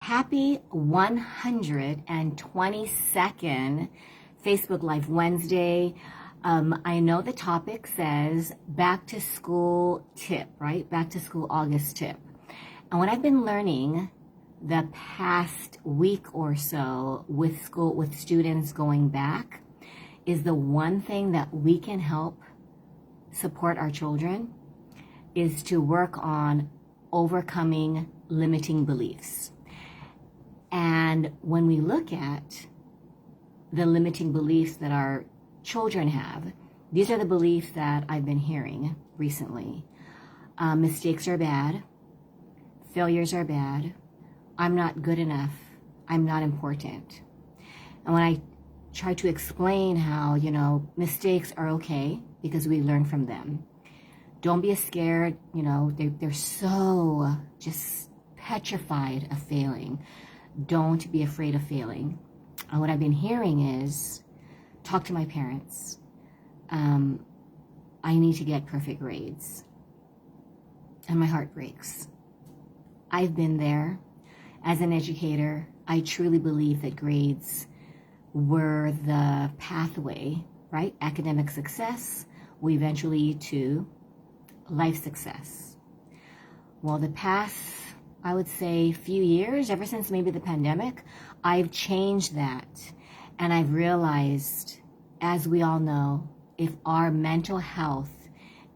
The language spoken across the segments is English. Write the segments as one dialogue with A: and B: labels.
A: Happy 122nd Facebook Live Wednesday. I know the topic says back to school tip, right? Back to school August tip. And what I've been learning the past week or so with students going back is the one thing that we can help support our children is to work on overcoming limiting beliefs. And when we look at the limiting beliefs that our children have, these are the beliefs that I've been hearing recently. Mistakes are bad. Failures are bad. I'm not good enough. I'm not important. And when I try to explain how, mistakes are okay because we learn from them. Don't be scared. They're so just petrified of failing. Don't be afraid of failing. And what I've been hearing is, talk to my parents. I need to get perfect grades. And my heart breaks. I've been there. As an educator, I truly believe that grades were the pathway, right? Academic success will eventually lead to life success. Well, the past, I would say, few years, ever since maybe the pandemic, I've changed that. And I've realized, as we all know, if our mental health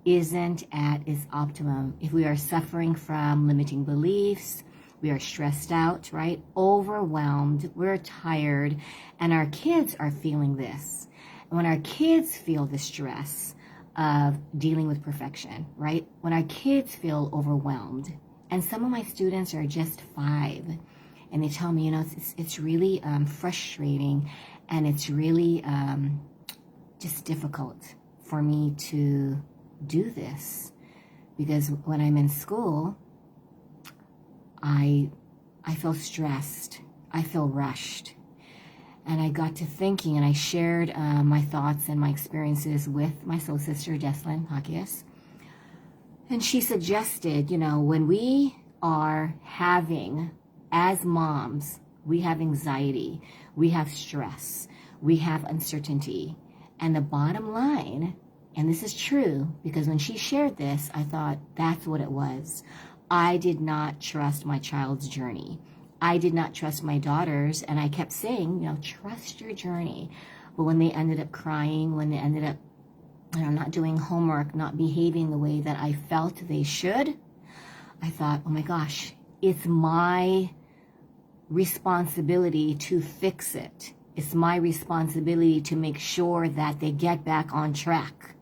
A: isn't at its optimum, if we are suffering from limiting beliefs, we are stressed out, right? Overwhelmed, we're tired, and our kids are feeling this. And when our kids feel the stress of dealing with perfection, right? When our kids feel overwhelmed, and some of my students are just 5, and they tell me, it's really frustrating, and it's really just difficult for me to do this, because when I'm in school, I feel stressed, I feel rushed. And I got to thinking, and I shared my thoughts and my experiences with my soul sister, Deslin Hakias. And she suggested, when we are having, as moms, we have anxiety, we have stress, we have uncertainty. And the bottom line, and this is true, because when she shared this, I thought that's what it was. I did not trust my child's journey. I did not trust my daughters, and I kept saying, trust your journey. But when they ended up crying, when they ended up not doing homework, not behaving the way that I felt they should, I thought, oh my gosh, it's my responsibility to fix it. It's my responsibility to make sure that they get back on track.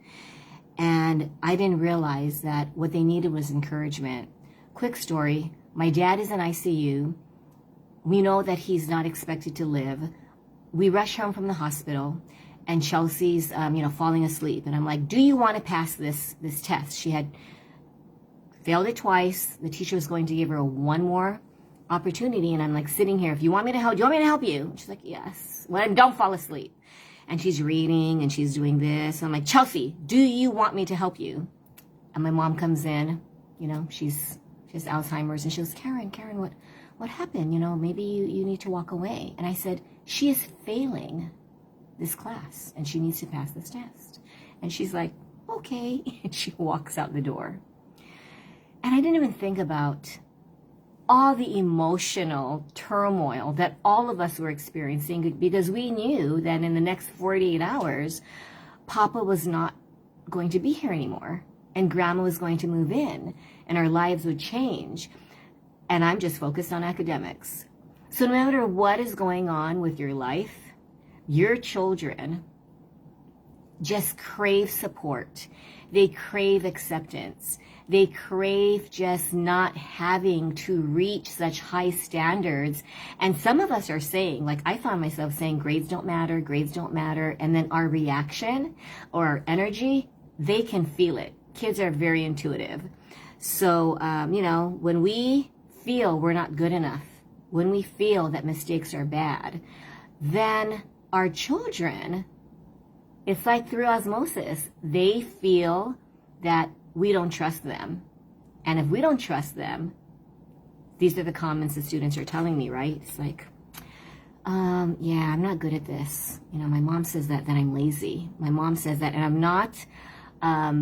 A: And I didn't realize that what they needed was encouragement. Quick story, my dad is in ICU. We know that he's not expected to live. We rush home from the hospital, and Chelsea's, falling asleep. And I'm like, do you want to pass this test? She had failed it twice. The teacher was going to give her one more opportunity. And I'm like sitting here, do you want me to help you? And she's like, yes. Well, don't fall asleep. And she's reading and she's doing this. I'm like, Chelsea, do you want me to help you? And my mom comes in, she has Alzheimer's, and she goes, Karen, what happened? Maybe you need to walk away. And I said, she is failing this class and she needs to pass this test. And she's like, okay. And she walks out the door. And I didn't even think about all the emotional turmoil that all of us were experiencing, because we knew that in the next 48 hours, Papa was not going to be here anymore, and Grandma was going to move in, and our lives would change. And I'm just focused on academics. So no matter what is going on with your life, your children just crave support. They crave acceptance. They crave just not having to reach such high standards. And some of us are saying, like I found myself saying, grades don't matter. And then our reaction or our energy, they can feel it. Kids are very intuitive. So, when we feel we're not good enough, when we feel that mistakes are bad, then our children, it's like through osmosis, they feel that we don't trust them. And if we don't trust them, these are the comments the students are telling me, right? It's like, yeah, I'm not good at this. You know, my mom says that I'm lazy. My mom says that, and I'm not,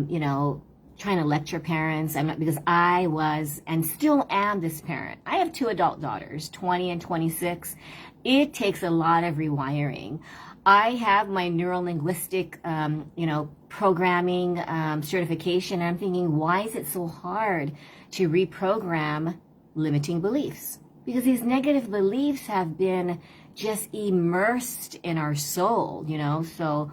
A: you know, trying to lecture parents. I'm not, because I was and still am this parent. I have 2 adult daughters, 20 and 26. It takes a lot of rewiring. I have my neuro-linguistic, you know, programming certification. And I'm thinking, why is it so hard to reprogram limiting beliefs? Because these negative beliefs have been just immersed in our soul, you know. So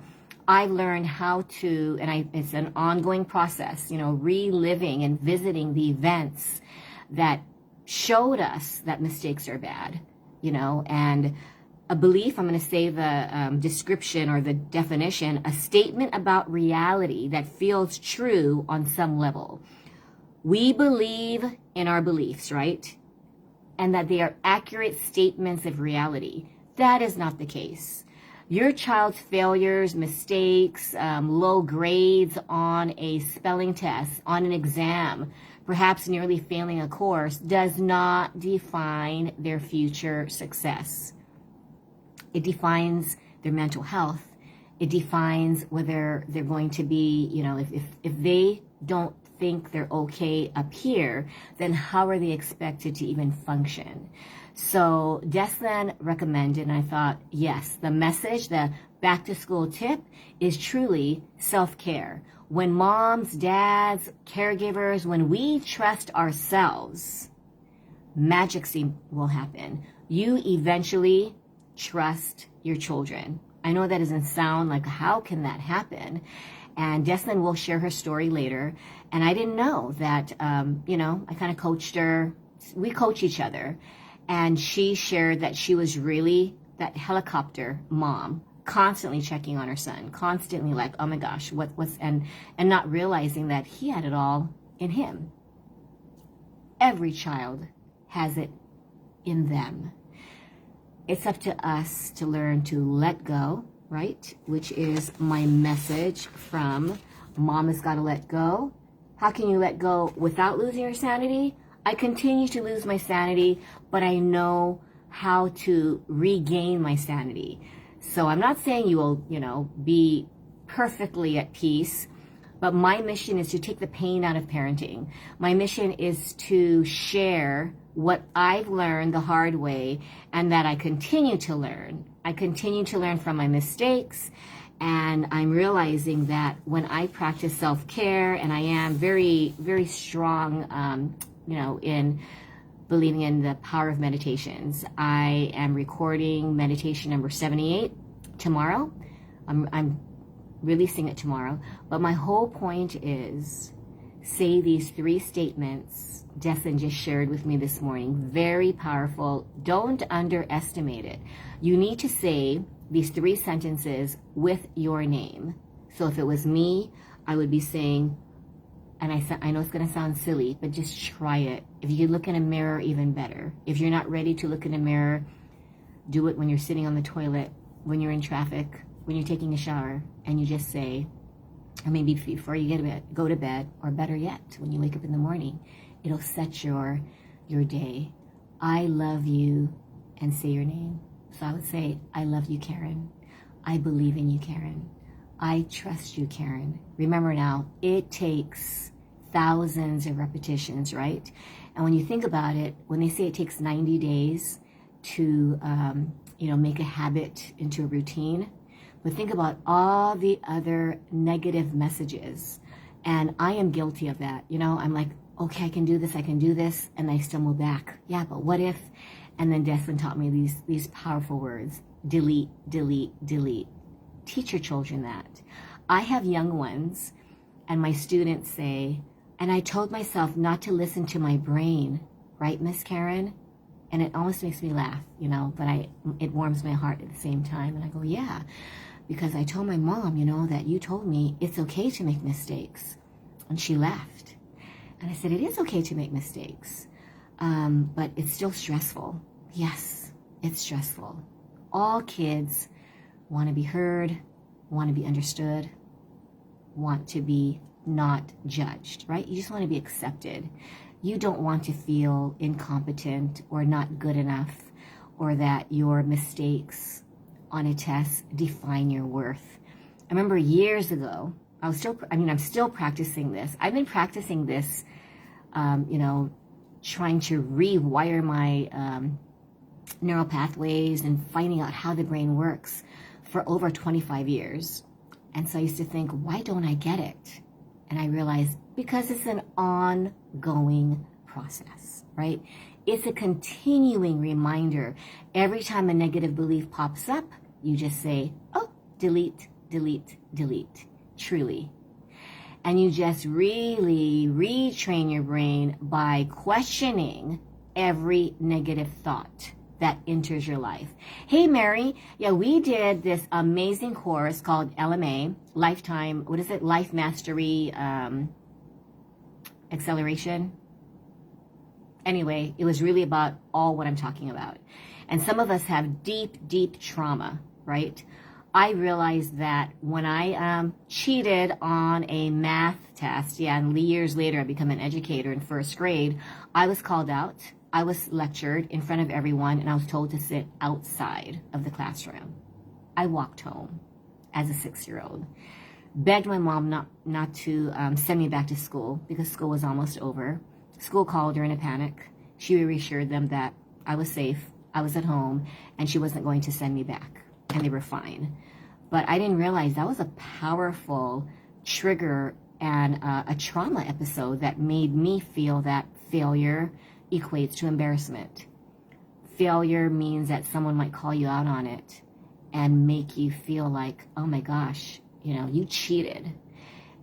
A: I learned how to, and it's an ongoing process, you know, reliving and visiting the events that showed us that mistakes are bad, you know. And a belief, I'm going to say the description or the definition, a statement about reality that feels true on some level. We believe in our beliefs, right? And that they are accurate statements of reality. That is not the case. Your child's failures, mistakes, low grades on a spelling test, on an exam, perhaps nearly failing a course, does not define their future success. It defines their mental health. It defines whether they're going to be, you know, if they don't think they're okay up here, then how are they expected to even function? So Deslan recommended, and I thought, yes, the message, the back to school tip is truly self-care. When moms, dads, caregivers, when we trust ourselves, magic will happen. You eventually trust your children. I know that doesn't sound like, how can that happen? And Deslan will share her story later. And I didn't know that, you know, I kind of coached her. We coach each other. And she shared that she was really that helicopter mom, constantly checking on her son, constantly like, oh my gosh, what's, and not realizing that he had it all in him. Every child has it in them. It's up to us to learn to let go, right? Which is my message from Mom Has Got to Let Go. How can you let go without losing your sanity? I continue to lose my sanity, but I know how to regain my sanity. So I'm not saying you will, you know, be perfectly at peace, but my mission is to take the pain out of parenting. My mission is to share what I've learned the hard way and that I continue to learn. I continue to learn from my mistakes, and I'm realizing that when I practice self-care, and I am very, very strong, you know, in believing in the power of meditations. I am recording meditation number 78 tomorrow. I'm releasing it tomorrow. But my whole point is, say these 3 statements Deslan just shared with me this morning. Very powerful. Don't underestimate it. You need to say these 3 sentences with your name. So if it was me, I would be saying, and I know it's going to sound silly, but just try it. If you look in a mirror, even better. If you're not ready to look in a mirror, do it when you're sitting on the toilet, when you're in traffic, when you're taking a shower, and you just say, or maybe before you go to bed, or better yet, when you wake up in the morning, it'll set your day. I love you, and say your name. So I would say, I love you, Karen. I believe in you, Karen. I trust you, Karen. Remember now, it takes thousands of repetitions, right? And when you think about it, when they say it takes 90 days to, you know, make a habit into a routine, but think about all the other negative messages. And I am guilty of that. You know, I'm like, okay, I can do this, and I stumble back. Yeah, but what if? And then Deslan taught me these powerful words: delete, delete, delete. Teach your children that. I have young ones, and my students say, and I told myself not to listen to my brain, right, Miss Karen? And it almost makes me laugh, you know, but it warms my heart at the same time. And I go, yeah, because I told my mom, you know, that you told me it's okay to make mistakes. And she laughed. And I said, it is okay to make mistakes, but it's still stressful. Yes, it's stressful. All kids want to be heard, want to be understood, want to be not judged, right? You just want to be accepted. you don't want to feel incompetent or not good enough, or that your mistakes on a test define your worth. I remember years ago, I'm still practicing this. I've been practicing this, trying to rewire my neural pathways and finding out how the brain works for over 25 years. And so I used to think, why don't I get it? And I realized, because it's an ongoing process, right? It's a continuing reminder. Every time a negative belief pops up, you just say, oh, delete, delete, delete, truly. And you just really retrain your brain by questioning every negative thought that enters your life. Hey, Mary, yeah, we did this amazing course called LMA, Lifetime, Life Mastery Acceleration. Anyway, it was really about all what I'm talking about. And some of us have deep, deep trauma, right? I realized that when I cheated on a math test, and years later I became an educator in first grade, I was called out. I was lectured in front of everyone, and I was told to sit outside of the classroom. I walked home as a 6-year-old, begged my mom not to send me back to school because school was almost over. School called her in a panic. She reassured them that I was safe, I was at home, and she wasn't going to send me back, and they were fine. But I didn't realize that was a powerful trigger and a trauma episode that made me feel that failure equates to embarrassment. Failure means that someone might call you out on it and make you feel like, oh my gosh, you cheated.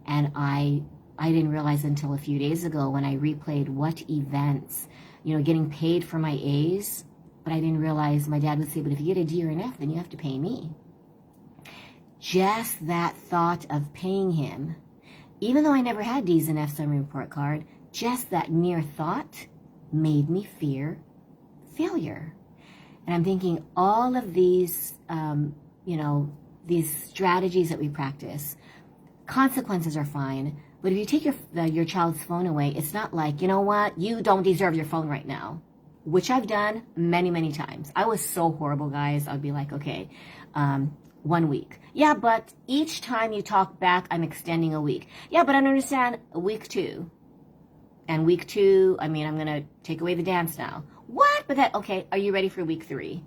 A: And I didn't realize until a few days ago when I replayed what events, getting paid for my A's, but I didn't realize my dad would say, but if you get a D or an F, then you have to pay me. Just that thought of paying him, even though I never had D's and F's on my report card, just that mere thought made me fear failure. And I'm thinking all of these, these strategies that we practice, consequences are fine. But if you take your child's phone away, it's not like, you know what, you don't deserve your phone right now, which I've done many, many times. I was so horrible, guys. I'd be like, okay, 1 week. Yeah, but each time you talk back, I'm extending a week. Yeah, but I don't understand. Week 2. And week 2, I'm going to take away the dance now. What? But okay, are you ready for week 3?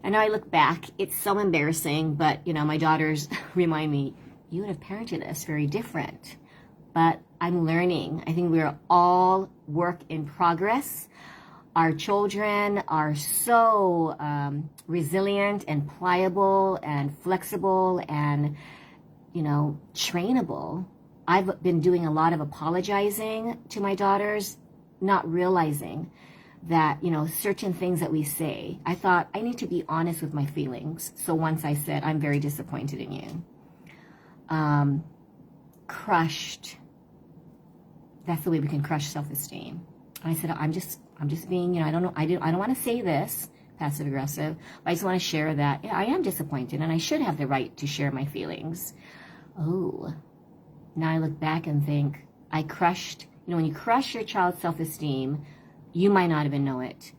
A: And now I look back, it's so embarrassing, but, my daughters remind me, you would have parented us very different. But I'm learning. I think we're all work in progress. Our children are so resilient and pliable and flexible and, trainable. I've been doing a lot of apologizing to my daughters, not realizing that, certain things that we say, I thought I need to be honest with my feelings. So once I said, I'm very disappointed in you. Crushed. That's the way we can crush self-esteem. And I said, I'm just being, I don't know, I don't want to say this, passive aggressive, but I just want to share that, I am disappointed and I should have the right to share my feelings. Oh, now I look back and think, I crushed, when you crush your child's self-esteem, you might not even know it.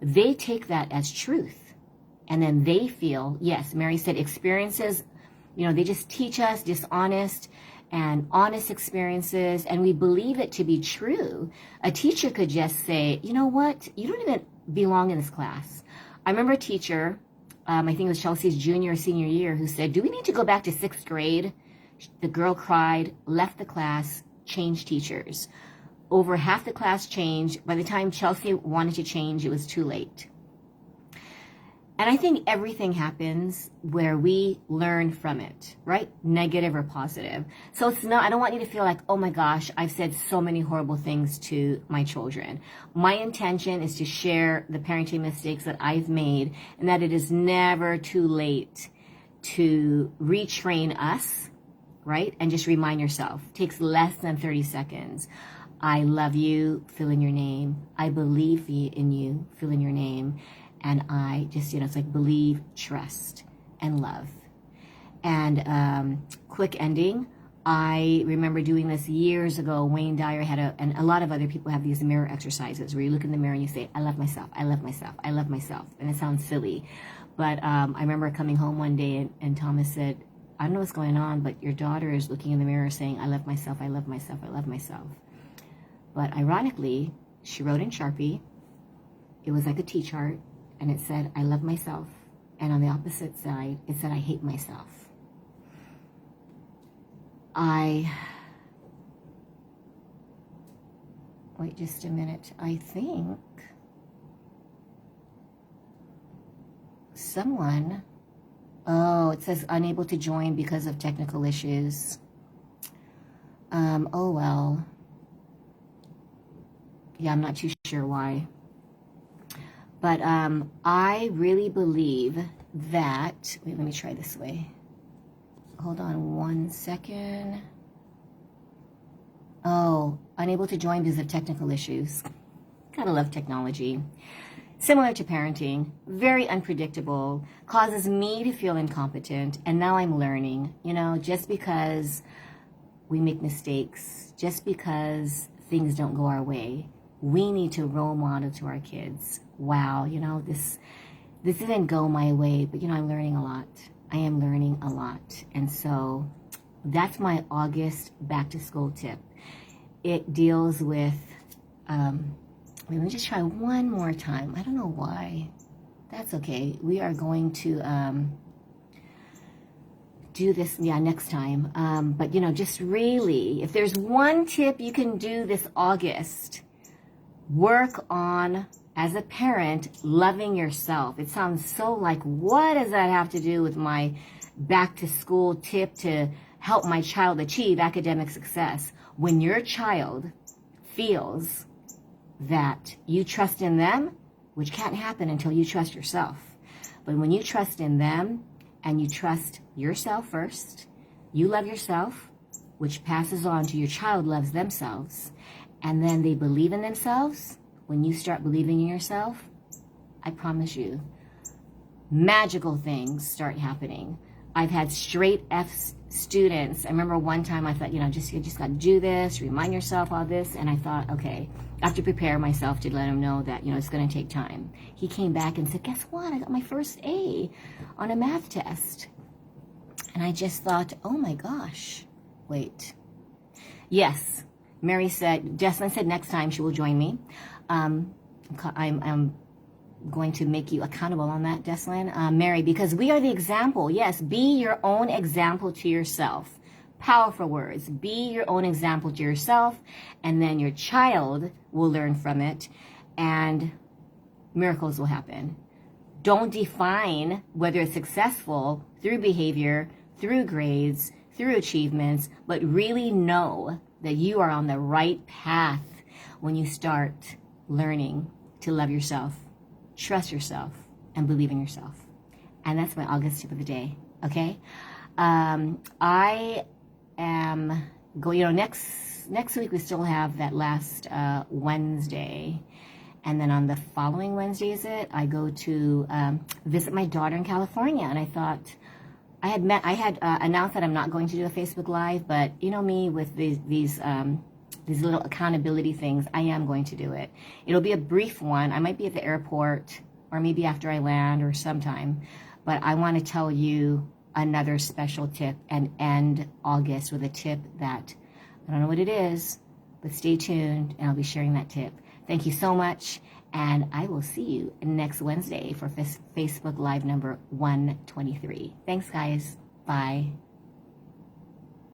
A: They take that as truth. And then they feel, yes, Mary said experiences, they just teach us dishonest and honest experiences, and we believe it to be true. A teacher could just say, you know what, you don't even belong in this class. I remember a teacher, I think it was Chelsea's junior or senior year, who said, do we need to go back to 6th grade? The girl cried, left the class, changed teachers. Over half the class changed. By the time Chelsea wanted to change, it was too late. And I think everything happens where we learn from it, right? Negative or positive. So it's not, I don't want you to feel like, oh my gosh, I've said so many horrible things to my children. My intention is to share the parenting mistakes that I've made, and that it is never too late to retrain us, right? And just remind yourself. It takes less than 30 seconds. I love you, fill in your name. I believe in you, fill in your name. And I just, it's like believe, trust, and love. And quick ending, I remember doing this years ago. Wayne Dyer had and a lot of other people have these mirror exercises where you look in the mirror and you say, I love myself, I love myself, I love myself. And it sounds silly. But I remember coming home one day and Thomas said, I don't know what's going on, but your daughter is looking in the mirror saying, I love myself, I love myself, I love myself. But ironically, she wrote in Sharpie. It was like a T-chart, and it said, I love myself. And on the opposite side, it said, I hate myself. Wait just a minute. I think someone, oh, it says unable to join because of technical issues. Oh, well. Yeah, I'm not too sure why. But I really believe that, wait, let me try this way. Hold on one second. Oh, unable to join because of technical issues. Gotta love technology. Similar to parenting, very unpredictable, causes me to feel incompetent, and now I'm learning, you know, just because we make mistakes, just because things don't go our way, we need to role model to our kids. Wow, you know, this didn't go my way, but, you know, I'm learning a lot. I am learning a lot. And so that's my August back to school tip. It deals with, let me just try one more time. I don't know why. That's okay. We are going to do this, next time. But, you know, just really, if there's one tip you can do this August, work on, as a parent, loving yourself. It sounds so like, what does that have to do with my back to school tip to help my child achieve academic success? When your child feels that you trust in them, which can't happen until you trust yourself. But when you trust in them and you trust yourself first, you love yourself, which passes on to your child loves themselves, and then they believe in themselves. When you start believing in yourself, I promise you, magical things start happening. I've had straight F students. I remember one time I thought, you just got to do this, remind yourself all this. And I thought, okay, I have to prepare myself to let him know that, it's going to take time. He came back and said, guess what? I got my first A on a math test. And I just thought, oh my gosh, wait. Yes, Jessalyn said next time she will join me. I'm going to make you accountable on that, Jessalyn. Mary, because we are the example. Yes, be your own example to yourself. Powerful words. Be your own example to yourself, and then your child will learn from it, and miracles will happen. Don't define whether it's successful through behavior, through grades, through achievements, but really know that you are on the right path when you start learning to love yourself, trust yourself, and believe in yourself. And that's my August tip of the day, okay? I am going, next week we still have that last Wednesday. And then on the following Wednesday, I go to visit my daughter in California. And I thought, I had announced that I'm not going to do a Facebook Live, but you know me with these little accountability things, I am going to do it. It'll be a brief one. I might be at the airport or maybe after I land or sometime, but I want to tell you another special tip and end August with a tip that, I don't know what it is, but stay tuned and I'll be sharing that tip. Thank you so much, and I will see you next Wednesday for Facebook Live number 123. Thanks, guys. Bye.